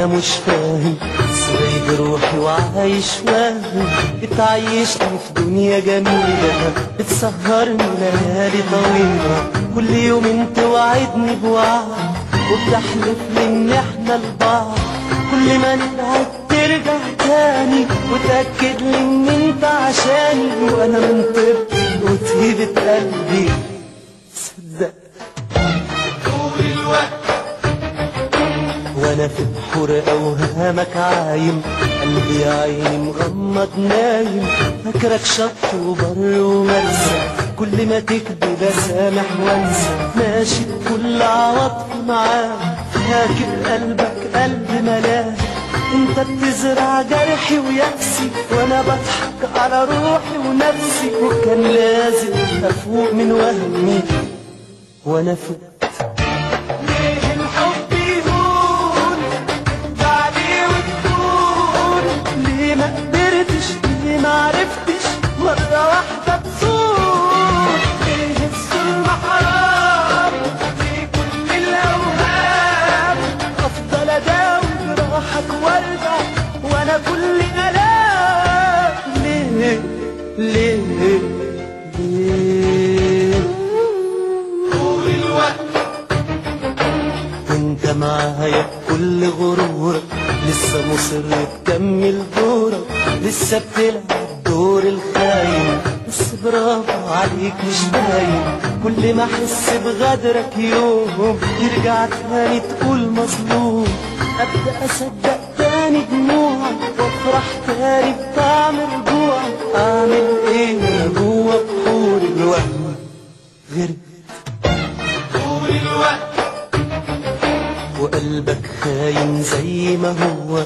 وانا مش فاهم، سايب روحي وعايش واهم. بتعيشني في دنيا جميلة، بتسهرني ليالي طويلة. كل يوم انت وعدني بوعد، وبتحلف لي ان احنا لبعض. كل ما نبعد ترجع تاني، وتأكد لي ان انت عشاني. وانا من طيبتي وطيبة قلبي صدق طول الوقت وانا في بحور اوهامك عايم. قلبي يا عيني مغمض نايم، فاكرك شط وبر ومرسى. كل ما تكذب اسامح وانسى، ماشي بكل عواطفي معاك. فاكر قلبك قلب ملاك، انت بتزرع جرحي ويأسي، وانا بضحك على روحي ونفسي. وكان لازم افوق من وهمي وانا فقت. ليه الحب يهون بعدي وتكون؟ ليه ما قدرتش، ليه ما عرفتش مرة واحدة تصون؟ ليه الظلم حرام في كل الأوهام؟ افضل اداوي جراحك وارجع وانا كل الام. ليه ليه ليه طول الوقت وانت معايا بكل غرورك، لسه مصر تكمل دورك. لسه بتلعب دور الخاين، بس برافو عليك مش باين. كل ما احس بغدرك يوم، ترجع تاني تقول مظلوم. ابدا اصدق تاني دموعك، وافرح تاني بطعم رجوعك. اعمل ايه انا جوا بحور الوهم غير طول الوقت وقلبك خاين زي ما هو.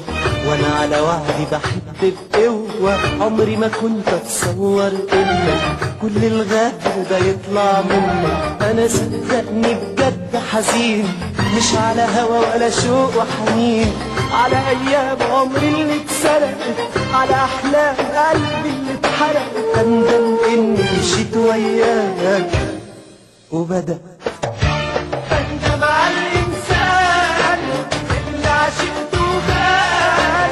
وانا على وعدي بحب بقوة، عمري ما كنت اتصور انك كل الغدر ده يطلع منك. انا صدقني بجد حزين، مش على هوى ولا شوق وحنين. على ايام عمري اللي اتسرقت، على احلام قلبي اللي اتحرقت. اندم اني مشيت وياك وبدأ أنت مع الإنسان اللي عشقته وخان،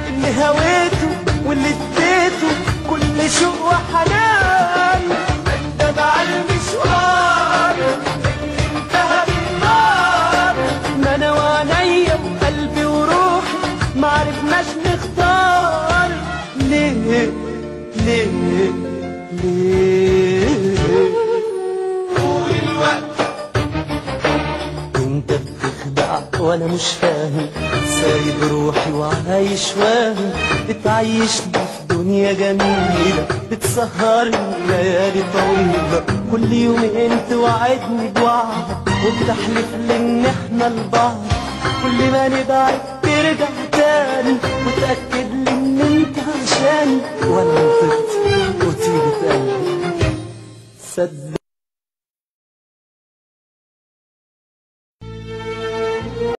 اللي هويته واللي اديته كل شوق وحنان. أنت مع المشوار اللي انتهى بالنار. ما انا وعينيا وقلبي وروحي معرفناش نختار. ليه ليه ليه طول الوقت انت بتخدع وانا مش فاهم، سايب روحي وعايش واهم. بتعيشني في دنيا جميلة، بتسهرني ليالي طويلة. كل يوم انت وعدني بوعد، وبتحلف لي ان احنا لبعض. كل ما نبعد ترجع تاني، وتأكد لي ان انت عشاني. وانا نطقت وطيبة قلبي صدق